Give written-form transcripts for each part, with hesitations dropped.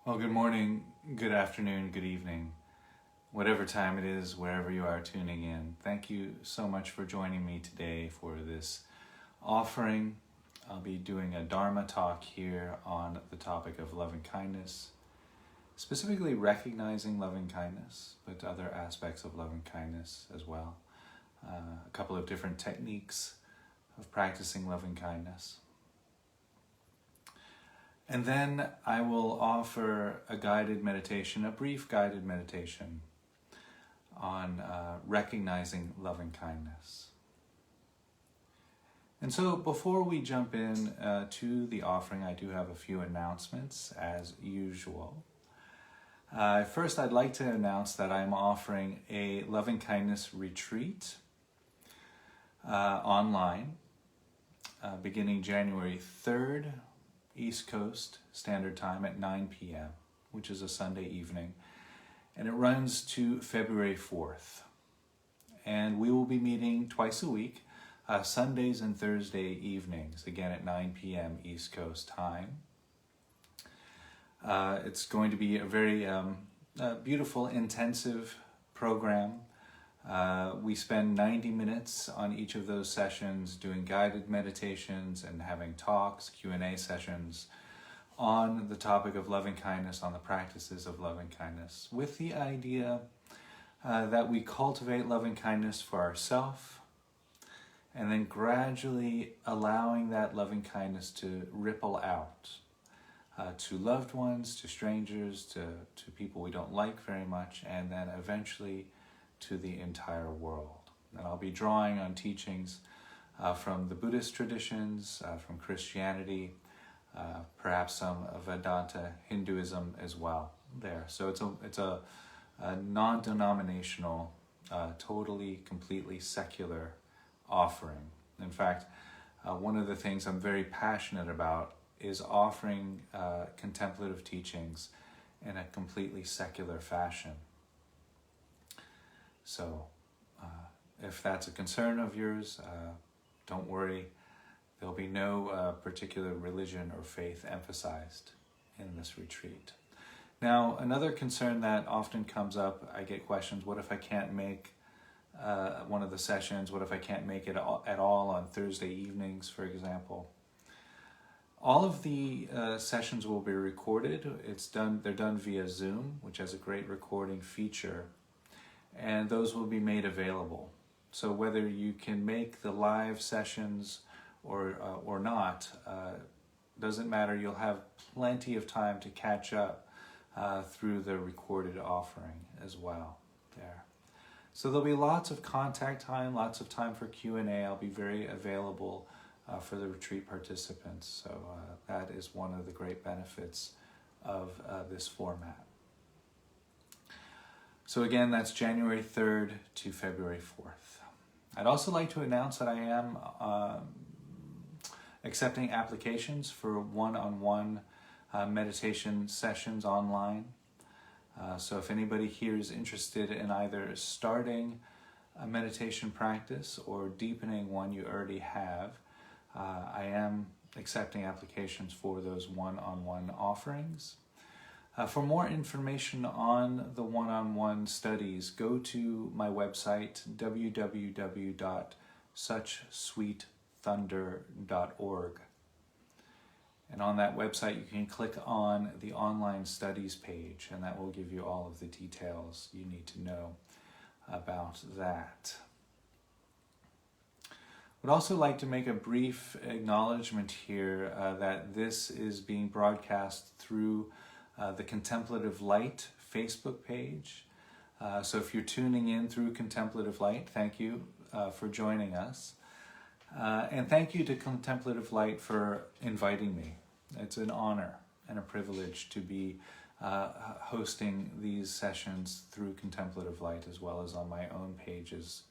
Well, good morning, good afternoon, good evening, whatever time it is, wherever you are tuning in. Thank you so much for joining me today for this offering. I'll be doing a Dharma talk here on the topic of loving kindness, specifically recognizing loving kindness, but other aspects of loving kindness as well. A couple of different techniques of practicing loving kindness. And then I will offer a guided meditation, a brief guided meditation on recognizing loving kindness. And so before we jump in to the offering, I do have a few announcements as usual. First, I'd like to announce that I'm offering a loving kindness retreat online beginning January 3rd, East Coast Standard Time at 9 p.m., which is a Sunday evening, and it runs to February 4th. And we will be meeting twice a week, Sundays and Thursday evenings, again at 9 p.m. East Coast time. It's going to be a very beautiful, intensive program. We spend 90 minutes on each of those sessions doing guided meditations and having talks, Q&A sessions on the topic of loving kindness, on the practices of loving kindness, with the idea that we cultivate loving kindness for ourselves and then gradually allowing that loving kindness to ripple out to loved ones, to strangers, to people we don't like very much, and then eventually to the entire world. And I'll be drawing on teachings from the Buddhist traditions, from Christianity, perhaps some Vedanta Hinduism as well there. So it's a non-denominational, totally, completely secular offering. In fact, one of the things I'm very passionate about is offering contemplative teachings in a completely secular fashion. So if that's a concern of yours, don't worry. There'll be no particular religion or faith emphasized in this retreat. Now, another concern that often comes up, I get questions, what if I can't make one of the sessions? What if I can't make it at all on Thursday evenings, for example? All of the sessions will be recorded. They're done via Zoom, which has a great recording feature, and those will be made available. So whether you can make the live sessions or not, doesn't matter. You'll have plenty of time to catch up through the recorded offering as well there. So there'll be lots of contact time, lots of time for Q&A. I'll be very available for the retreat participants. So that is one of the great benefits of this format. So again, that's January 3rd to February 4th. I'd also like to announce that I am accepting applications for one-on-one meditation sessions online. So if anybody here is interested in either starting a meditation practice or deepening one you already have, I am accepting applications for those one-on-one offerings. For more information on the one-on-one studies, go to my website, www.suchsweetthunder.org. And on that website, you can click on the online studies page, and that will give you all of the details you need to know about that. I'd also like to make a brief acknowledgement here that this is being broadcast through the Contemplative Light Facebook page. So if you're tuning in through Contemplative Light, thank you for joining us. And thank you to Contemplative Light for inviting me. It's an honor and a privilege to be hosting these sessions through Contemplative Light as well as on my own pages.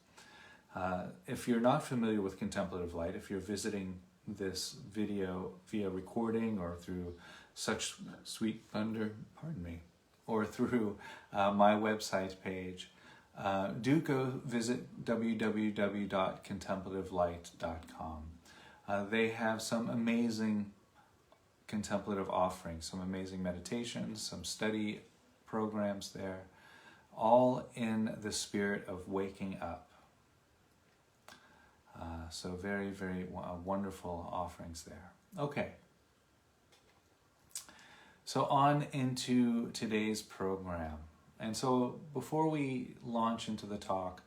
If you're not familiar with Contemplative Light, if you're visiting this video via recording or through Such Sweet Thunder, or through my website page, do go visit www.contemplativelight.com. They have some amazing contemplative offerings, some amazing meditations, some study programs there, all in the spirit of waking up. So very, very wonderful offerings there. Okay. So on into today's program. And so before we launch into the talk,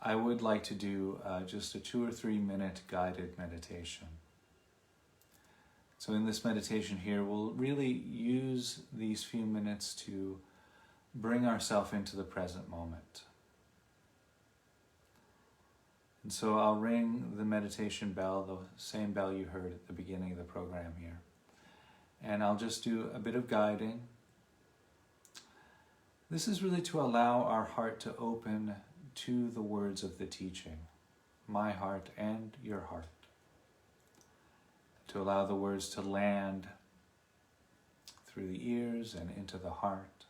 I would like to do just a 2 or 3 minute guided meditation. So in this meditation here, we'll really use these few minutes to bring ourselves into the present moment. And so I'll ring the meditation bell, the same bell you heard at the beginning of the program here. And I'll just do a bit of guiding. This is really to allow our heart to open to the words of the teaching, my heart and your heart. To allow the words to land through the ears and into the heart.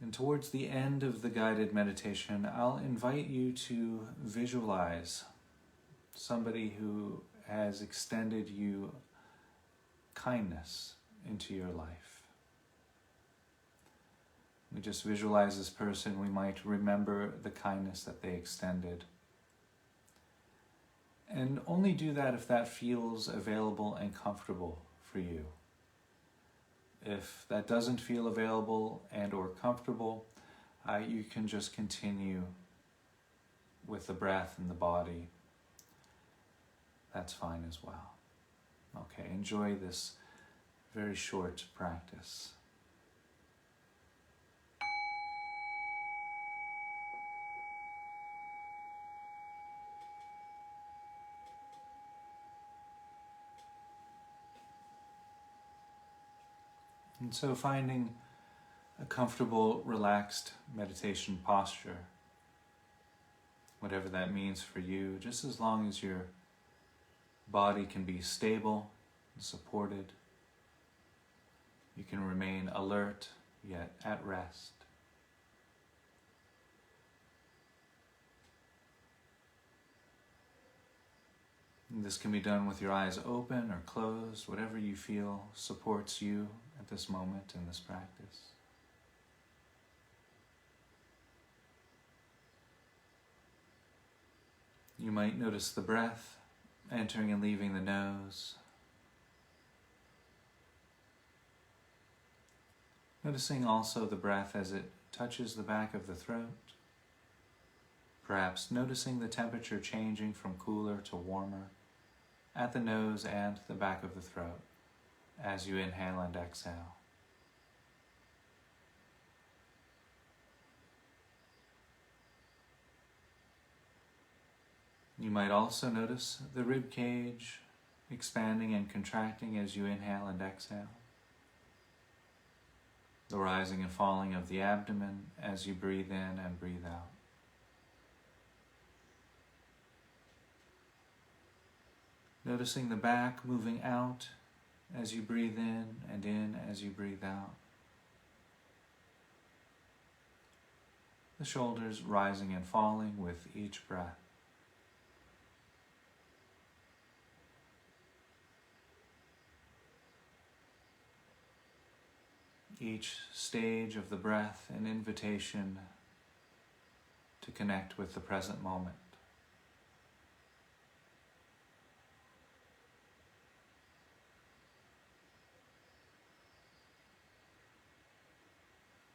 And towards the end of the guided meditation, I'll invite you to visualize somebody who has extended you kindness into your life. We just visualize this person. We might remember the kindness that they extended. And only do that if that feels available and comfortable for you. If that doesn't feel available and or comfortable, you can just continue with the breath and the body. That's fine as well. Okay, enjoy this very short practice. And so finding a comfortable, relaxed meditation posture, whatever that means for you, just as long as your body can be stable and supported, you can remain alert yet at rest. And this can be done with your eyes open or closed, whatever you feel supports you at this moment in this practice. You might notice the breath entering and leaving the nose. Noticing also the breath as it touches the back of the throat. Perhaps noticing the temperature changing from cooler to warmer at the nose and the back of the throat as you inhale and exhale. You might also notice the rib cage expanding and contracting as you inhale and exhale. The rising and falling of the abdomen as you breathe in and breathe out. Noticing the back moving out as you breathe in as you breathe out. The shoulders rising and falling with each breath. Each stage of the breath an invitation to connect with the present moment.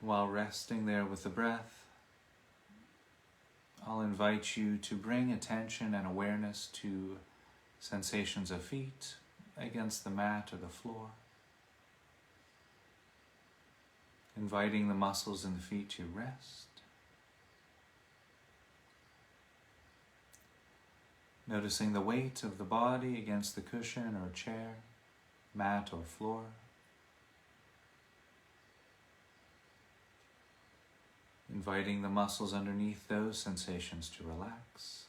While resting there with the breath, I'll invite you to bring attention and awareness to sensations of feet against the mat or the floor. Inviting the muscles in the feet to rest. Noticing the weight of the body against the cushion or chair, mat or floor. Inviting the muscles underneath those sensations to relax.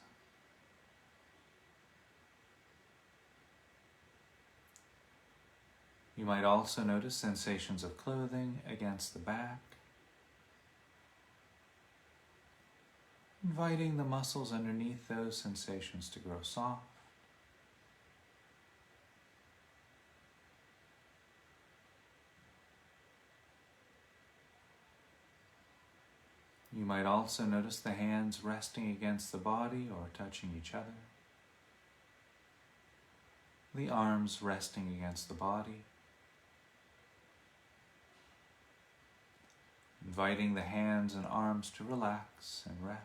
You might also notice sensations of clothing against the back. Inviting the muscles underneath those sensations to grow soft. might also notice the hands resting against the body or touching each other. The arms resting against the body. Inviting the hands and arms to relax and rest.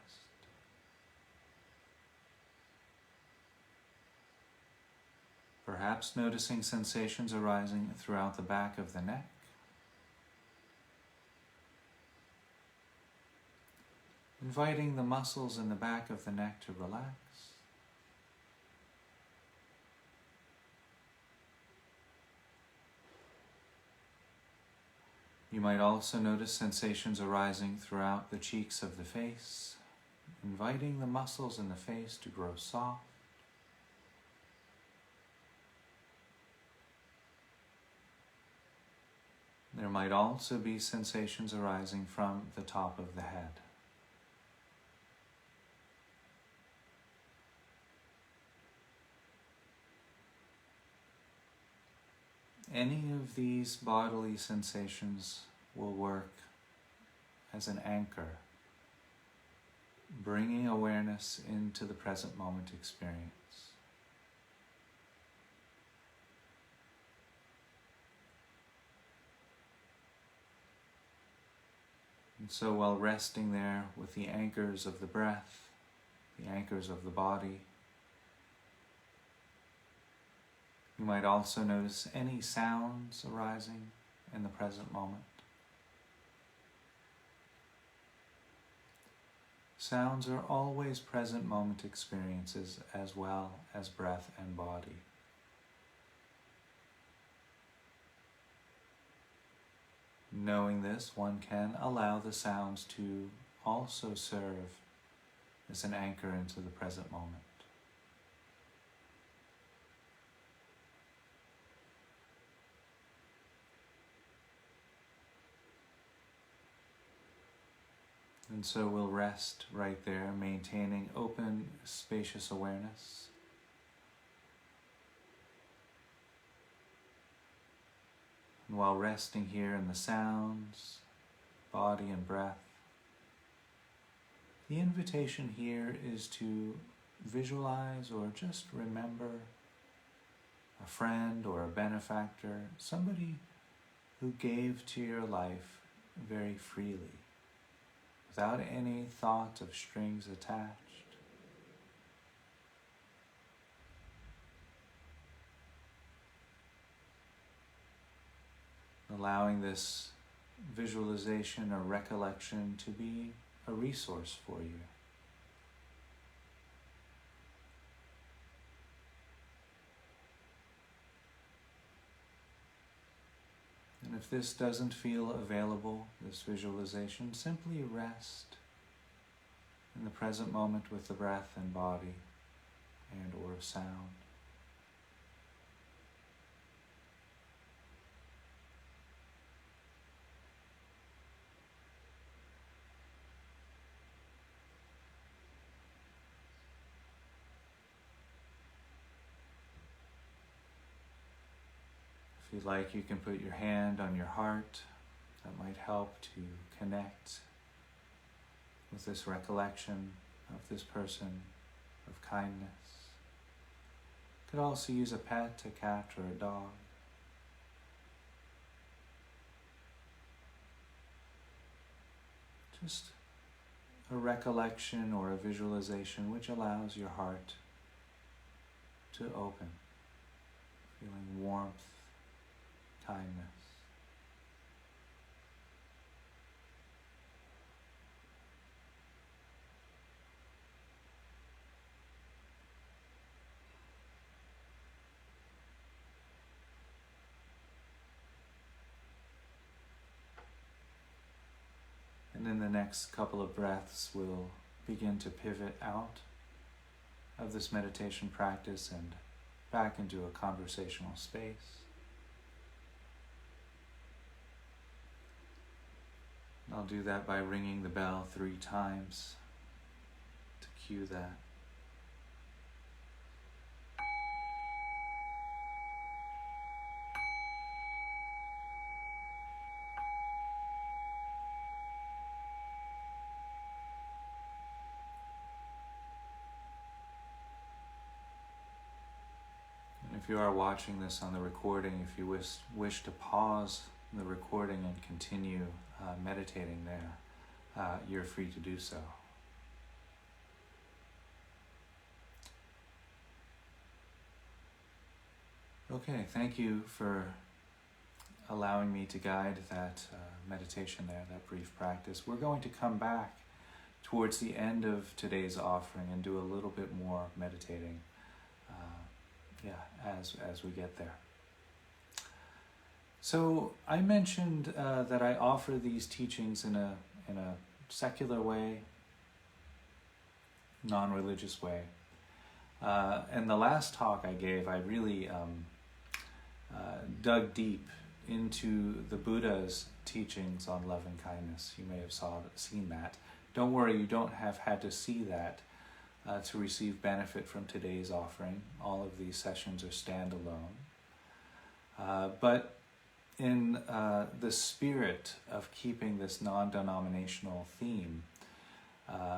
Perhaps noticing sensations arising throughout the back of the neck. Inviting the muscles in the back of the neck to relax. You might also notice sensations arising throughout the cheeks of the face, inviting the muscles in the face to grow soft. There might also be sensations arising from the top of the head. Any of these bodily sensations will work as an anchor, bringing awareness into the present moment experience. And so while resting there with the anchors of the breath, the anchors of the body, you might also notice any sounds arising in the present moment. Sounds are always present moment experiences as well as breath and body. Knowing this, one can allow the sounds to also serve as an anchor into the present moment. And so we'll rest right there, maintaining open, spacious awareness. And while resting here in the sounds, body and breath, the invitation here is to visualize or just remember a friend or a benefactor, somebody who gave to your life very freely, without any thought of strings attached. Allowing this visualization or recollection to be a resource for you. And if this doesn't feel available, this visualization, simply rest in the present moment with the breath and body and or sound. If you'd like, you can put your hand on your heart. That might help to connect with this recollection of this person of kindness. You could also use a pet, a cat, or a dog. Just a recollection or a visualization which allows your heart to open, feeling warmth, kindness. And in the next couple of breaths, we'll begin to pivot out of this meditation practice and back into a conversational space. I'll do that by ringing the bell 3 times to cue that. If you are watching this on the recording, if you wish to pause the recording and continue meditating there, you're free to do so. Okay, thank you for allowing me to guide that meditation there, that brief practice. We're going to come back towards the end of today's offering and do a little bit more meditating, as we get there. So I mentioned that I offer these teachings in a secular way, non-religious way. And the last talk I gave, I really dug deep into the Buddha's teachings on loving kindness. You may have seen that. Don't worry, you don't have had to see that to receive benefit from today's offering. All of these sessions are standalone. But in the spirit of keeping this non-denominational theme,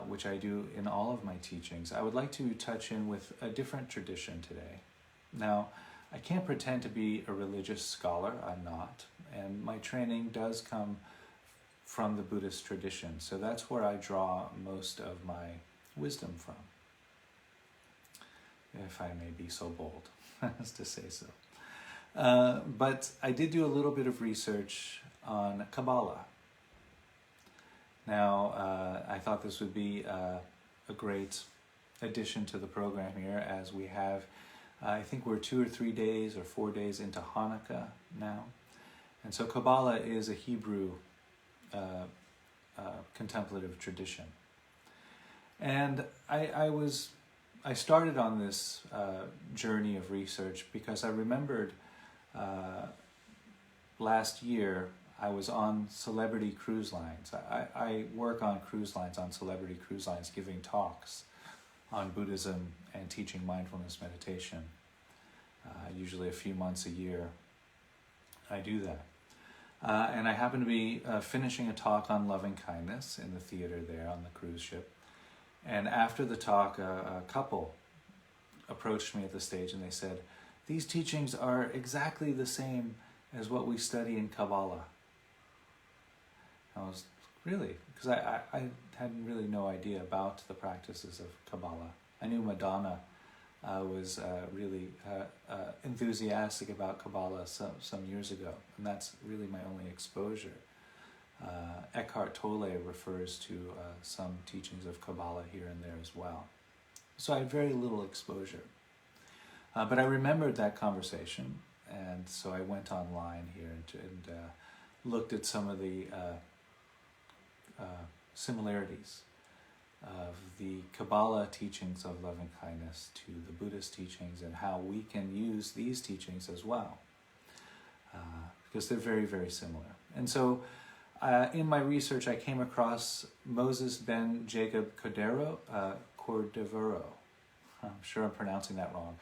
which I do in all of my teachings, I would like to touch in with a different tradition today. Now, I can't pretend to be a religious scholar, I'm not, and my training does come from the Buddhist tradition, so that's where I draw most of my wisdom from, if I may be so bold as to say so. But I did do a little bit of research on Kabbalah. Now, I thought this would be a great addition to the program here, as we have, I think we're 2 or 3 days or 4 days into Hanukkah now. And so Kabbalah is a Hebrew contemplative tradition. And I started on this journey of research because I remembered last year I was on celebrity cruise lines. I work on cruise lines, on celebrity cruise lines, giving talks on Buddhism and teaching mindfulness meditation. Usually a few months a year I do that. And I happen to be finishing a talk on loving kindness in the theater there on the cruise ship. And after the talk, a couple approached me at the stage and they said, "These teachings are exactly the same as what we study in Kabbalah." I was, really? Because I had really no idea about the practices of Kabbalah. I knew Madonna was really enthusiastic about Kabbalah some years ago, and that's really my only exposure. Eckhart Tolle refers to some teachings of Kabbalah here and there as well. So I had very little exposure. But I remembered that conversation, and so I went online here and looked at some of the similarities of the Kabbalah teachings of loving kindness to the Buddhist teachings, and how we can use these teachings as well, because they're very, very similar. And so in my research, I came across Moses ben Jacob Cordero. I'm sure I'm pronouncing that wrong.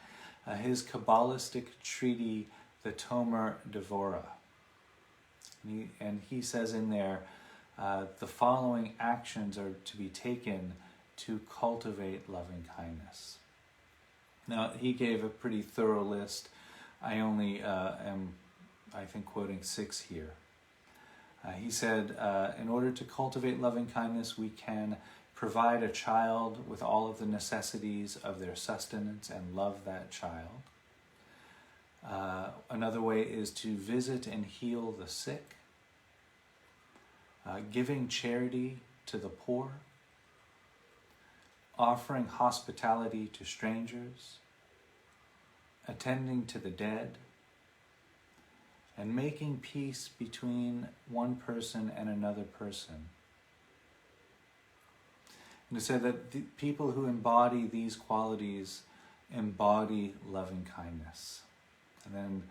His Kabbalistic treatise, the Tomer Devorah. And he says in there, the following actions are to be taken to cultivate loving kindness. Now, he gave a pretty thorough list. I only am, I think, quoting 6 here. He said, in order to cultivate loving kindness, we can provide a child with all of the necessities of their sustenance and love that child. Another way is to visit and heal the sick. Giving charity to the poor, offering hospitality to strangers, attending to the dead, and making peace between one person and another person. And it said that the people who embody these qualities embody loving kindness. And then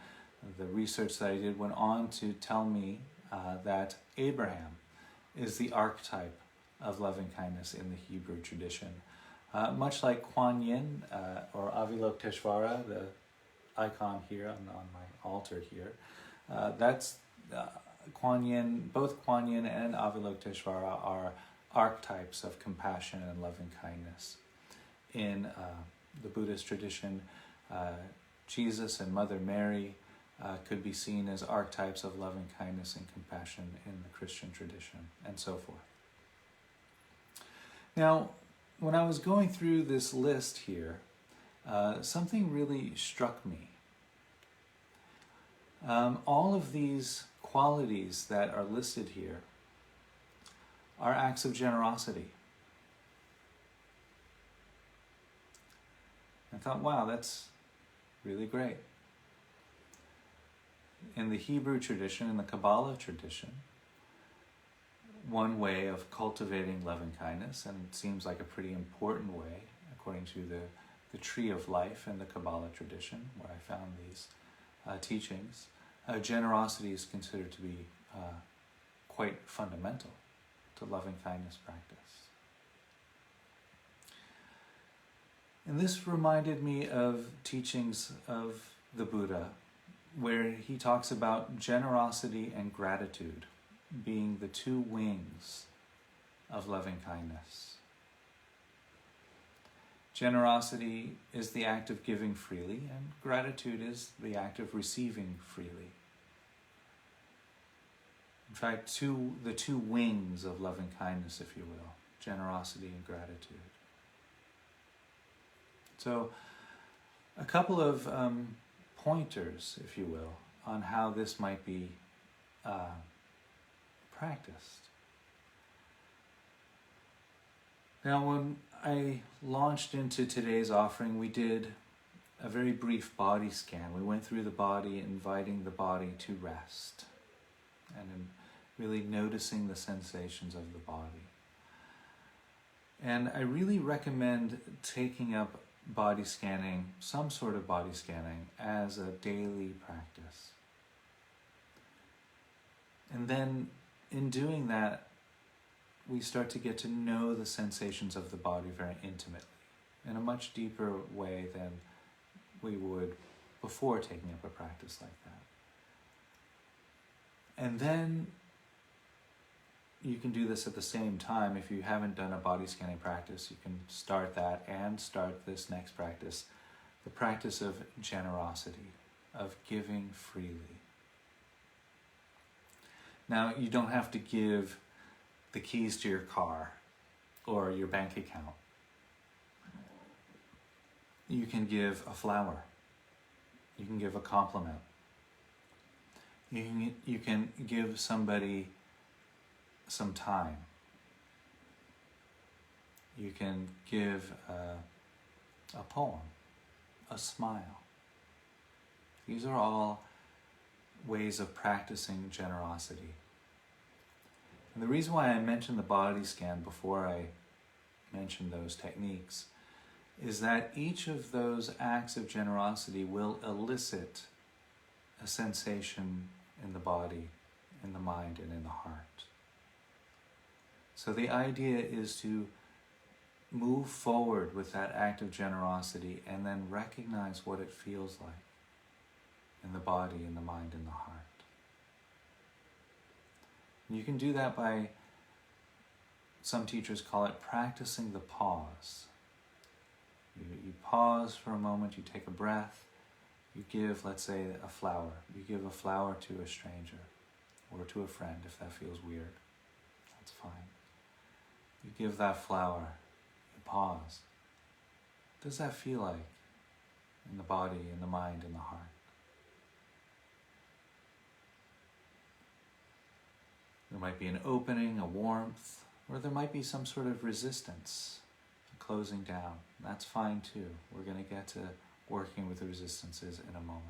the research that I did went on to tell me that Abraham is the archetype of loving kindness in the Hebrew tradition. Much like Kuan Yin or Avalokiteshvara, the icon here on my altar here, that's Kuan Yin. Both Kuan Yin and Avalokiteshvara are archetypes of compassion and loving kindness. In the Buddhist tradition, Jesus and Mother Mary could be seen as archetypes of loving kindness and compassion in the Christian tradition, and so forth. Now, when I was going through this list here, something really struck me. All of these qualities that are listed here are acts of generosity. I thought, wow, that's really great. In the Hebrew tradition, in the Kabbalah tradition, one way of cultivating loving kindness, and it seems like a pretty important way, according to the tree of life in the Kabbalah tradition, where I found these teachings, generosity is considered to be quite fundamental to loving kindness practice. And this reminded me of teachings of the Buddha, where he talks about generosity and gratitude being the two wings of loving kindness. Generosity is the act of giving freely, and gratitude is the act of receiving freely. In fact, the two wings of loving kindness, if you will, generosity and gratitude. So, a couple of pointers, if you will, on how this might be practiced. Now, when I launched into today's offering, we did a very brief body scan. We went through the body, inviting the body to rest, and really noticing the sensations of the body. And I really recommend taking up body scanning, some sort of body scanning, as a daily practice. And then in doing that, we start to get to know the sensations of the body very intimately, in a much deeper way than we would before taking up a practice like that. And then you can do this at the same time. If you haven't done a body scanning practice, you can start that and start this next practice, the practice of generosity, of giving freely. Now, you don't have to give the keys to your car or your bank account. You can give a flower. You can give a compliment. You can give somebody some time. You can give a poem, a smile. These are all ways of practicing generosity. And the reason why I mentioned the body scan before I mentioned those techniques is that each of those acts of generosity will elicit a sensation in the body, in the mind, and in the heart. So the idea is to move forward with that act of generosity and then recognize what it feels like in the body, in the mind, in the heart. And you can do that by, some teachers call it practicing the pause. You pause for a moment, you take a breath, you give, let's say, a flower. You give a flower to a stranger or to a friend if that feels weird. That's fine. You give that flower, you pause. What does that feel like in the body, in the mind, in the heart? There might be an opening, a warmth, or there might be some sort of resistance, a closing down. That's fine too. We're going to get to working with the resistances in a moment.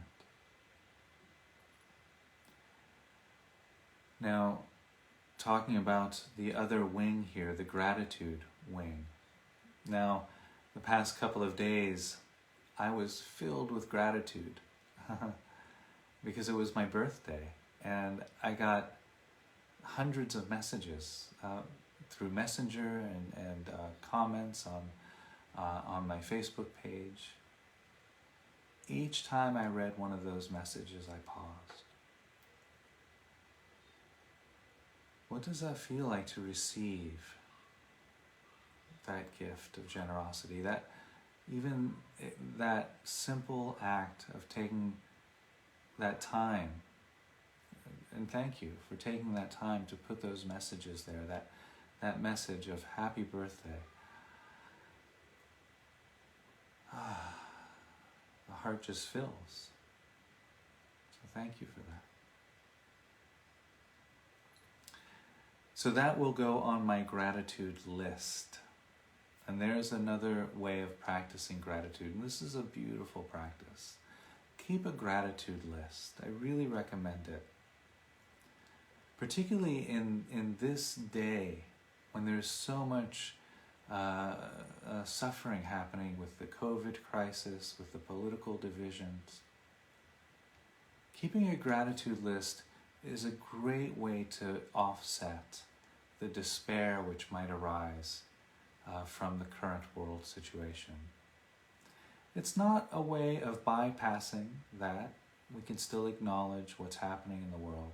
Now, talking about the other wing here, the gratitude wing. Now, the past couple of days, I was filled with gratitude because it was my birthday, and I got hundreds of messages through Messenger and comments on my Facebook page. Each time I read one of those messages, I paused. What does that feel like to receive that gift of generosity, that even that simple act of taking that time, and thank you for taking that time to put those messages there, that message of happy birthday. The heart just fills. So thank you for that. So that will go on my gratitude list. And there's another way of practicing gratitude, and this is a beautiful practice. Keep a gratitude list. I really recommend it. Particularly in this day when there's so much suffering happening with the COVID crisis, with the political divisions. Keeping a gratitude list is a great way to offset the despair which might arise from the current world situation. It's not a way of bypassing that. We can still acknowledge what's happening in the world.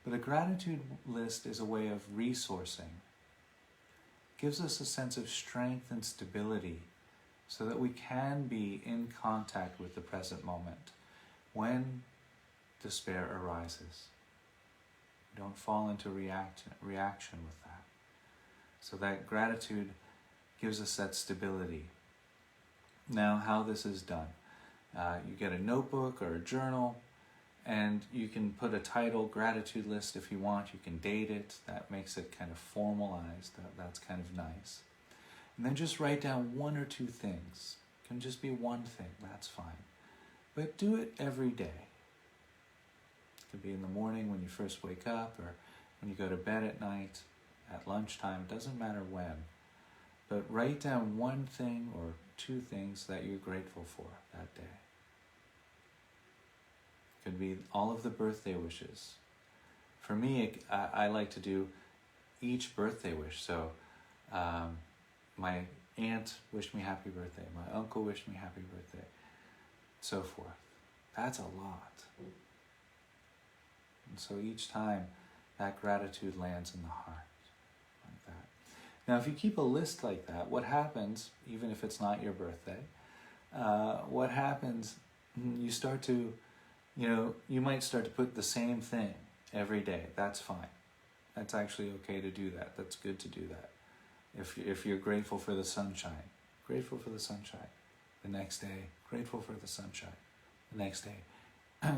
But a gratitude list is a way of resourcing. It gives us a sense of strength and stability so that we can be in contact with the present moment when despair arises. We don't fall into reaction with that. So that gratitude gives us that stability. Now, how this is done. You get a notebook or a journal, and you can put a title, gratitude list if you want. You can date it. That makes it kind of formalized. That's kind of nice. And then just write down one or two things. It can just be one thing. That's fine. But do it every day. It could be in the morning when you first wake up, or when you go to bed at night, at lunchtime. It doesn't matter when. But write down one thing or two things that you're grateful for that day. It could be all of the birthday wishes. For me, I like to do each birthday wish. So my aunt wished me happy birthday. My uncle wished me happy birthday. So forth. That's a lot. And so each time that gratitude lands in the heart. Now, if you keep a list like that, what happens, even if it's not your birthday, what happens, you start to, you might start to put the same thing every day. That's fine. That's actually okay to do that. That's good to do that. If you're grateful for the sunshine, grateful for the sunshine. The next day, grateful for the sunshine. The next day,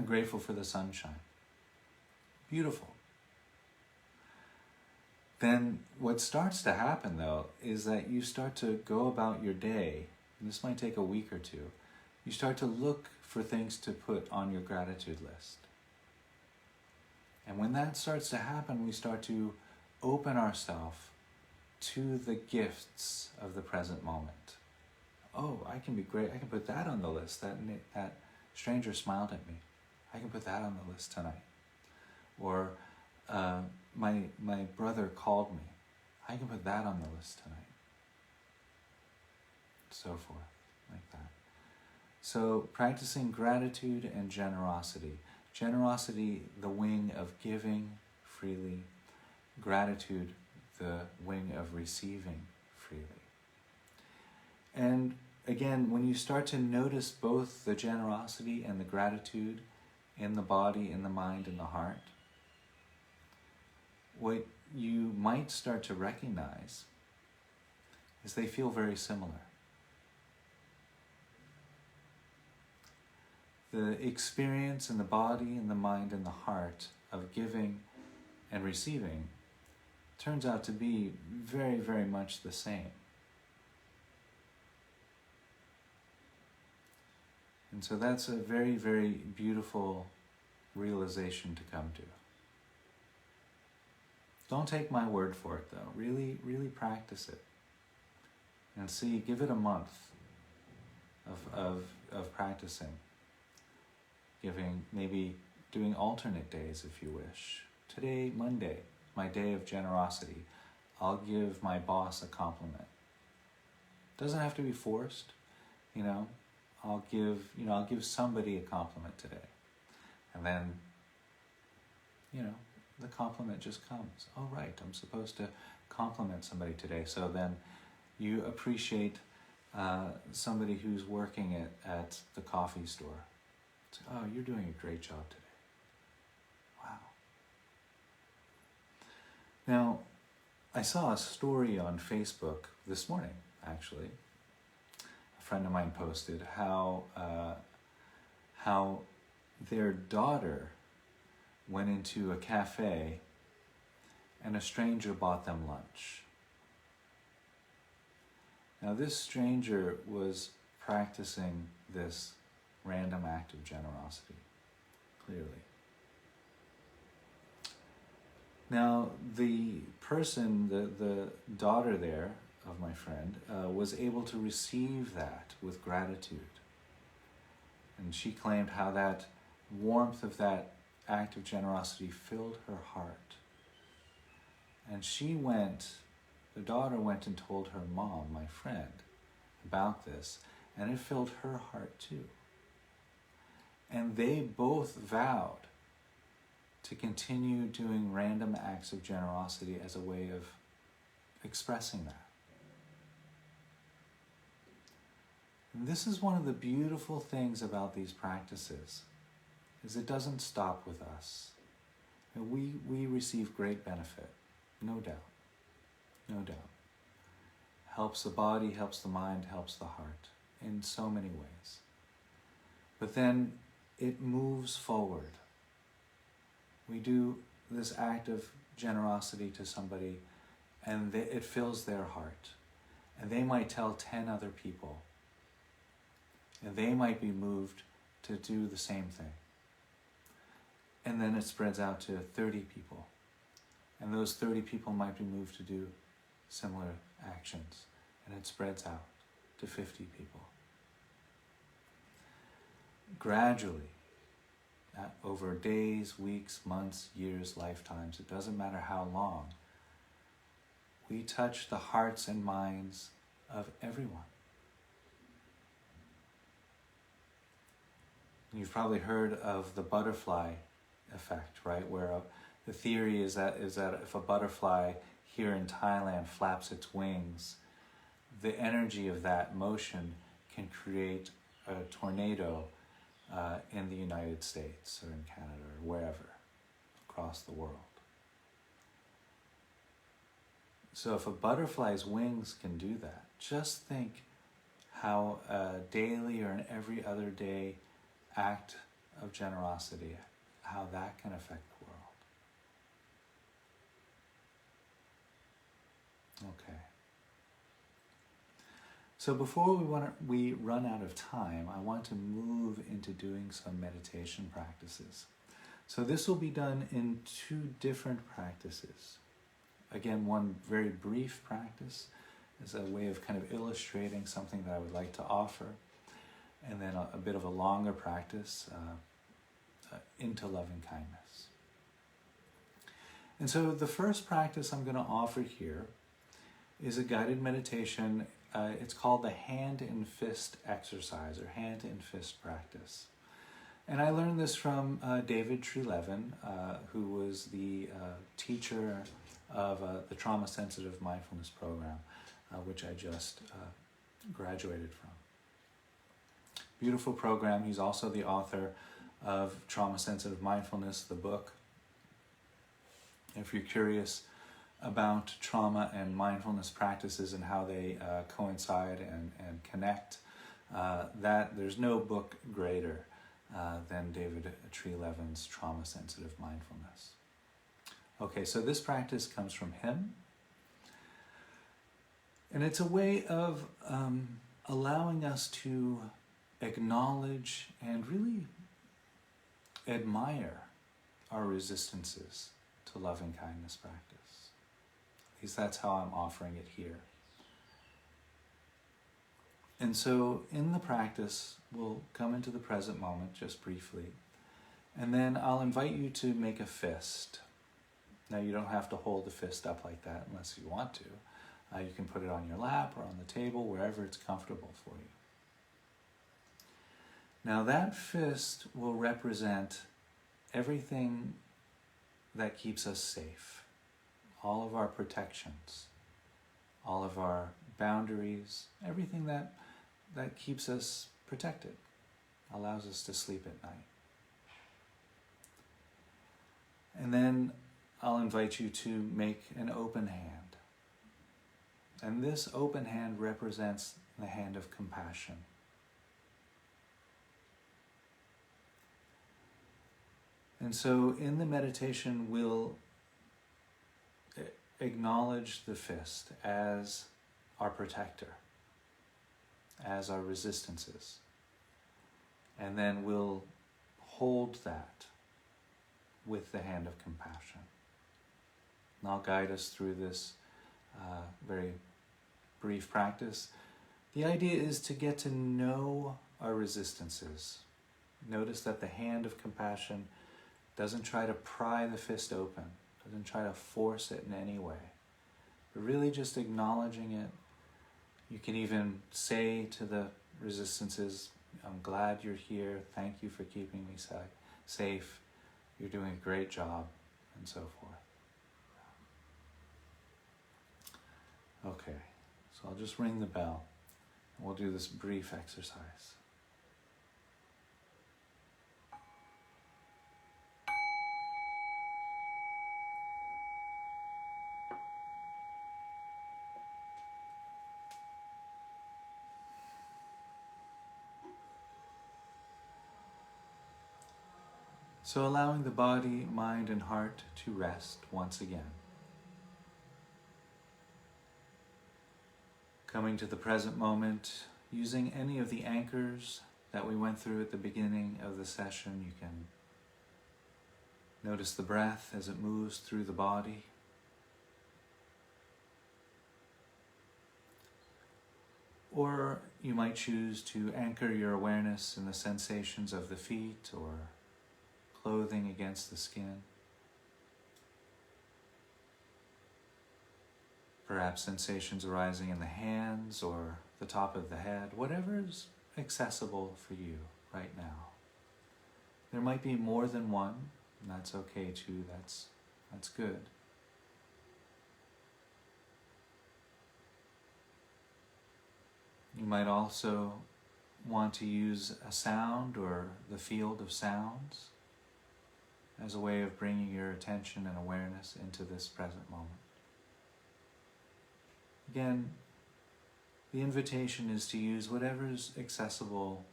grateful for the sunshine. Beautiful. Then what starts to happen, though, is that you start to go about your day, and this might take a week or two. You start to look for things to put on your gratitude list. And when that starts to happen, we start to open ourselves to the gifts of the present moment. Oh, I can be great. I can put that on the list. That stranger smiled at me. I can put that on the list tonight. Or my brother called me. I can put that on the list tonight. So forth, like that. So practicing gratitude and generosity. Generosity, the wing of giving freely. Gratitude, the wing of receiving freely. And again, when you start to notice both the generosity and the gratitude in the body, in the mind, in the heart, what you might start to recognize is they feel very similar. The experience in the body, in the mind, in the heart of giving and receiving turns out to be very, very much the same. And so that's a very, very beautiful realization to come to. Don't take my word for it, though. Really, really practice it. And see, give it a month of practicing. Giving, maybe doing alternate days if you wish. Today, Monday, my day of generosity. I'll give my boss a compliment. Doesn't have to be forced, I'll give somebody a compliment today. And then, the compliment just comes. Oh, right, I'm supposed to compliment somebody today. So then you appreciate somebody who's working at the coffee store. Say, oh, you're doing a great job today. Wow. Now, I saw a story on Facebook this morning, actually. A friend of mine posted how their daughter went into a cafe and a stranger bought them lunch. Now, this stranger was practicing this random act of generosity, clearly. Now, the person, the daughter there of my friend, was able to receive that with gratitude. And she claimed how that warmth of that act of generosity filled her heart. And the daughter went and told her mom, my friend, about this, and it filled her heart too. And they both vowed to continue doing random acts of generosity as a way of expressing that. And this is one of the beautiful things about these practices, is it doesn't stop with us. And we receive great benefit, no doubt, no doubt. Helps the body, helps the mind, helps the heart in so many ways. But then it moves forward. We do this act of generosity to somebody and it fills their heart. And they might tell 10 other people. And they might be moved to do the same thing. And then it spreads out to 30 people. And those 30 people might be moved to do similar actions. And it spreads out to 50 people. Gradually, over days, weeks, months, years, lifetimes, it doesn't matter how long, we touch the hearts and minds of everyone. You've probably heard of the butterfly effect, right? Where the theory is that if a butterfly here in Thailand flaps its wings, the energy of that motion can create a tornado in the United States or in Canada or wherever, across the world. So if a butterfly's wings can do that, just think how a daily or an every other day act of generosity, how that can affect the world. Okay. So before we run out of time, I want to move into doing some meditation practices. So this will be done in 2 different practices. Again, one very brief practice is a way of kind of illustrating something that I would like to offer. And then a bit of a longer practice into lovingkindness. And so the first practice I'm going to offer here is a guided meditation. It's called the hand and fist exercise, or hand and fist practice. And I learned this from David Trelevin, who was the teacher of the Trauma Sensitive Mindfulness program, which I just graduated from. Beautiful program. He's also the author of Trauma Sensitive Mindfulness, the book. If you're curious about trauma and mindfulness practices and how they coincide and connect, there's no book greater than David Trelevin's Trauma Sensitive Mindfulness. Okay, so this practice comes from him. And it's a way of allowing us to acknowledge and really admire our resistances to loving kindness practice. At least that's how I'm offering it here. And so in the practice, we'll come into the present moment just briefly, and then I'll invite you to make a fist. Now you don't have to hold the fist up like that unless you want to. You can put it on your lap or on the table, wherever it's comfortable for you. Now that fist will represent everything that keeps us safe, all of our protections, all of our boundaries, everything that that keeps us protected, allows us to sleep at night. And then I'll invite you to make an open hand. And this open hand represents the hand of compassion. And so in the meditation, we'll acknowledge the fist as our protector, as our resistances. And then we'll hold that with the hand of compassion. And I'll guide us through this very brief practice. The idea is to get to know our resistances. Notice that the hand of compassion doesn't try to pry the fist open, doesn't try to force it in any way, but really just acknowledging it. You can even say to the resistances, I'm glad you're here, thank you for keeping me safe, you're doing a great job, and so forth. Okay, so I'll just ring the bell, and we'll do this brief exercise. So allowing the body, mind, and heart to rest once again. Coming to the present moment, using any of the anchors that we went through at the beginning of the session. You can notice the breath as it moves through the body. Or you might choose to anchor your awareness in the sensations of the feet or clothing against the skin. Perhaps sensations arising in the hands or the top of the head, whatever is accessible for you right now. There might be more than one, and that's okay too, that's good. You might also want to use a sound or the field of sounds as a way of bringing your attention and awareness into this present moment. Again, the invitation is to use whatever is accessible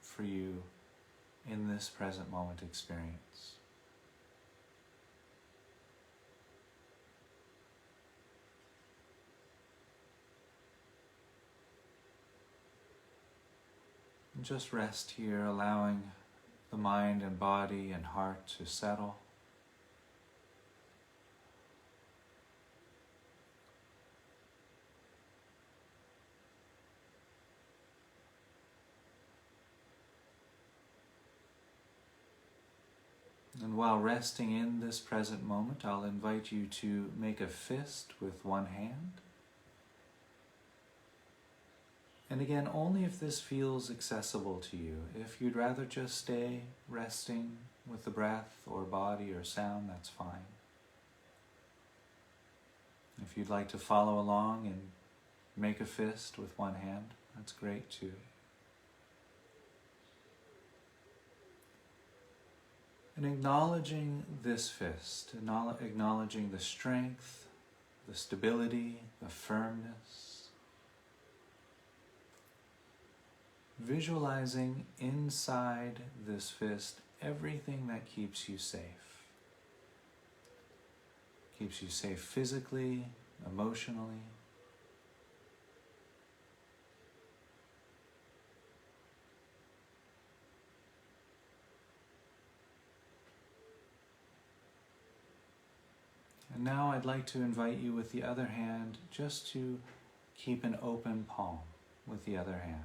for you in this present moment experience. And just rest here, allowing the mind and body and heart to settle. And while resting in this present moment, I'll invite you to make a fist with one hand. And again, only if this feels accessible to you. If you'd rather just stay resting with the breath or body or sound, that's fine. If you'd like to follow along and make a fist with one hand, that's great too. And acknowledging this fist, acknowledging the strength, the stability, the firmness. Visualizing inside this fist everything that keeps you safe. Keeps you safe physically, emotionally. And now I'd like to invite you with the other hand just to keep an open palm with the other hand.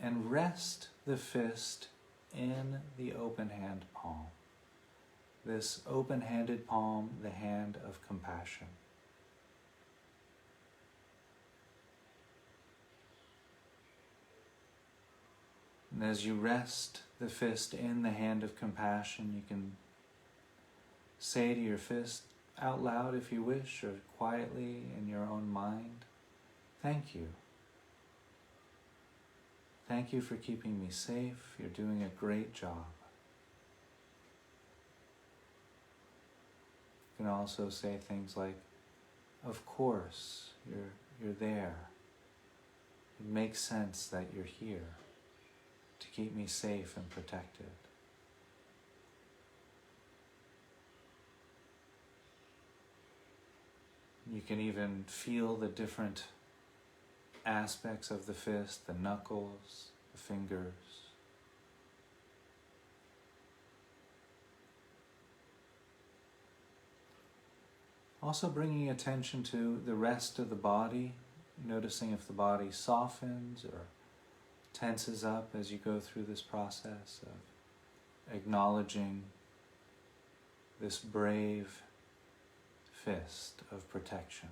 And rest the fist in the open hand palm. This open-handed palm, the hand of compassion. And as you rest the fist in the hand of compassion, you can say to your fist out loud if you wish, or quietly in your own mind, thank you Thank you for keeping me safe. You're doing a great job. You can also say things like, of course, you're there. It makes sense that you're here to keep me safe and protected. You can even feel the different aspects of the fist, the knuckles, the fingers. Also bringing attention to the rest of the body, noticing if the body softens or tenses up as you go through this process of acknowledging this brave fist of protection.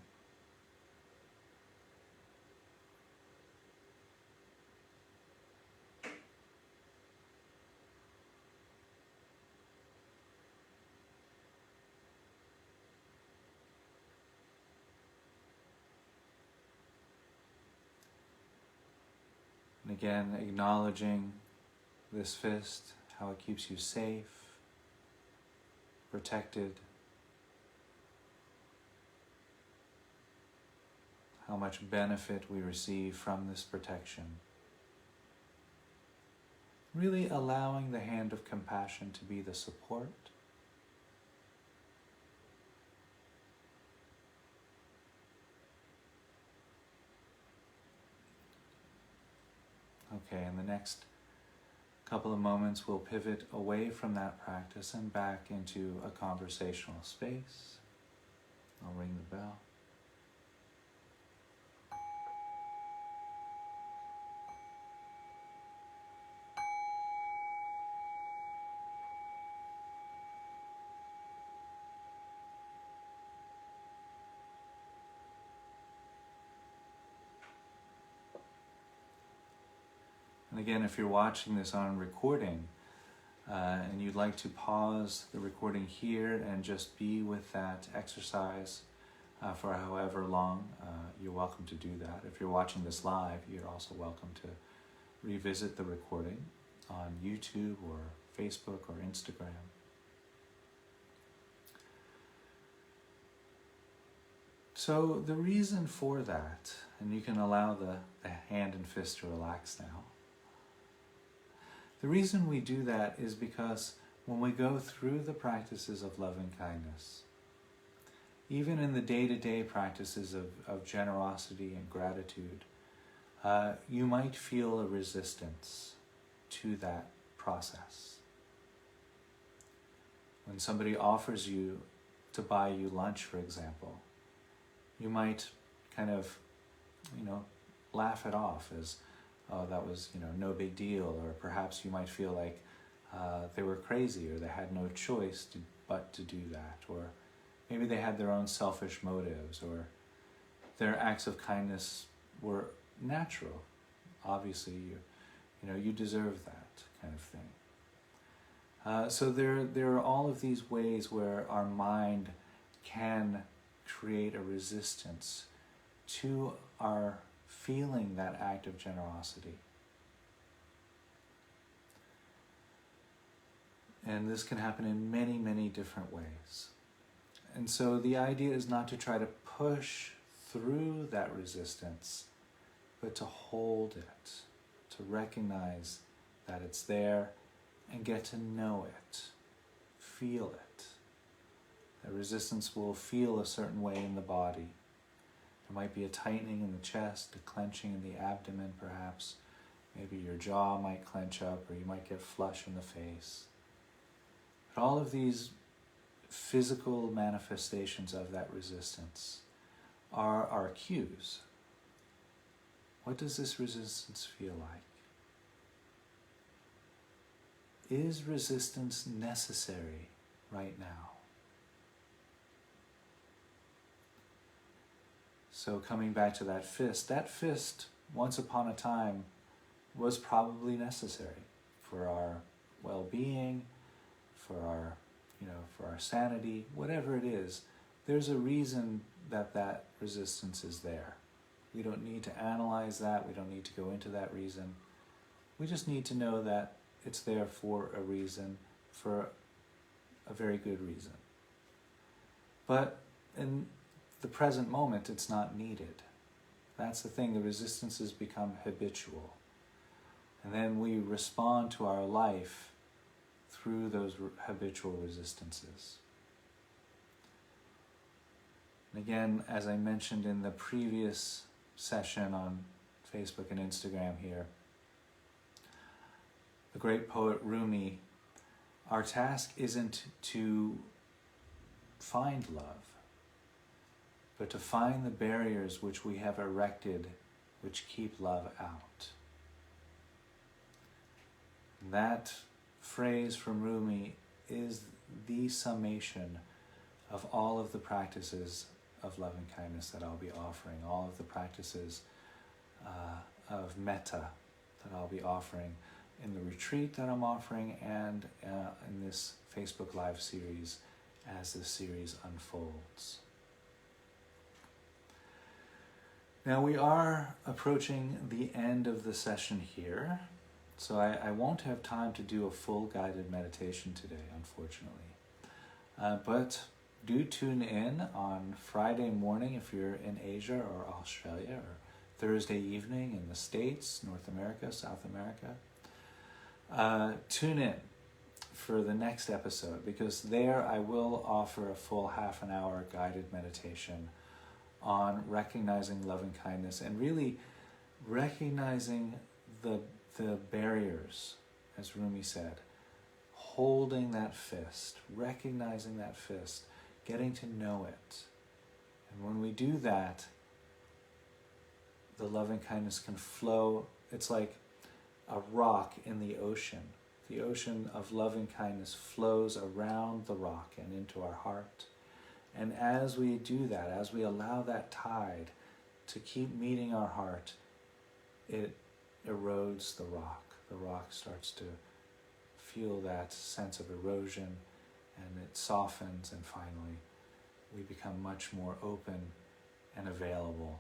And again, acknowledging this fist, how it keeps you safe, protected, how much benefit we receive from this protection. Really allowing the hand of compassion to be the support. Okay, in the next couple of moments we'll pivot away from that practice and back into a conversational space. I'll ring the bell. And again, if you're watching this on recording and you'd like to pause the recording here and just be with that exercise for however long, you're welcome to do that. If you're watching this live, you're also welcome to revisit the recording on YouTube or Facebook or Instagram. So the reason for that, and you can allow the hand and fist to relax now, the reason we do that is because when we go through the practices of loving kindness, even in the day-to-day practices of generosity and gratitude, you might feel a resistance to that process. When somebody offers you to buy you lunch, for example, you might kind of, laugh it off as, oh, that was, no big deal. Or perhaps you might feel like they were crazy or they had no choice but to do that. Or maybe they had their own selfish motives or their acts of kindness were natural. Obviously, you deserve that kind of thing. So there are all of these ways where our mind can create a resistance to our feeling that act of generosity. And this can happen in many, many different ways. And so the idea is not to try to push through that resistance, but to hold it, to recognize that it's there and get to know it, feel it. That resistance will feel a certain way in the body. There might be a tightening in the chest, a clenching in the abdomen perhaps. Maybe your jaw might clench up or you might get flush in the face. But all of these physical manifestations of that resistance are our cues. What does this resistance feel like? Is resistance necessary right now? So coming back to that fist, once upon a time, was probably necessary for our well-being, for our sanity, whatever it is. There's a reason that resistance is there. We don't need to analyze that. We don't need to go into that reason. We just need to know that it's there for a reason, for a very good reason. But in the present moment, it's not needed. That's the thing, the resistances become habitual. And then we respond to our life through those habitual resistances. And again, as I mentioned in the previous session on Facebook and Instagram here, the great poet Rumi, our task isn't to find love, but to find the barriers which we have erected which keep love out. That phrase from Rumi is the summation of all of the practices of loving kindness that I'll be offering, all of the practices of metta that I'll be offering in the retreat that I'm offering and in this Facebook Live series as the series unfolds. Now we are approaching the end of the session here, so I won't have time to do a full guided meditation today, unfortunately. But do tune in on Friday morning if you're in Asia or Australia, or Thursday evening in the States, North America, South America. Tune in for the next episode, because there I will offer a full half an hour guided meditation on recognizing loving kindness and really recognizing the barriers, as Rumi said, holding that fist, recognizing that fist, getting to know it. And when we do that, the loving kindness can flow. It's like a rock in the ocean. The ocean of loving kindness flows around the rock and into our heart. And as we do that, as we allow that tide to keep meeting our heart, it erodes the rock. The rock starts to feel that sense of erosion, and it softens, and finally we become much more open and available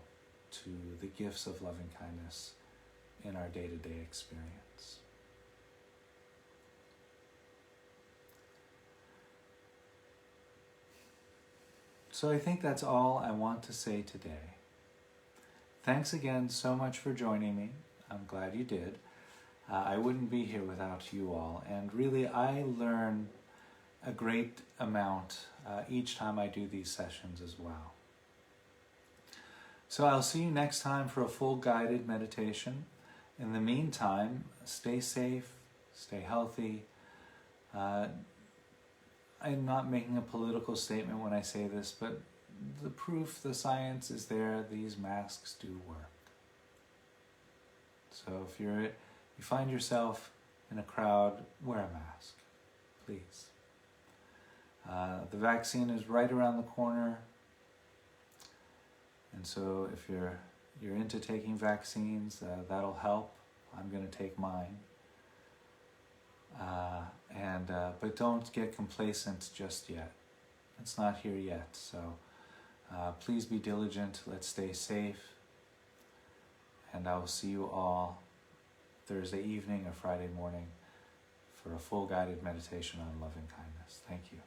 to the gifts of loving kindness in our day-to-day experience. So I think that's all I want to say today. Thanks again so much for joining me. I'm glad you did. I wouldn't be here without you all, and really I learn a great amount each time I do these sessions as well. So I'll see you next time for a full guided meditation. In the meantime, stay safe, stay healthy. I'm not making a political statement when I say this, but the proof, the science is there. These masks do work. So if you find yourself in a crowd, wear a mask, please. The vaccine is right around the corner. And so if you're into taking vaccines, that'll help. I'm going to take mine. But don't get complacent just yet. It's not here yet. So please be diligent. Let's stay safe. And I will see you all Thursday evening or Friday morning for a full guided meditation on loving kindness. Thank you.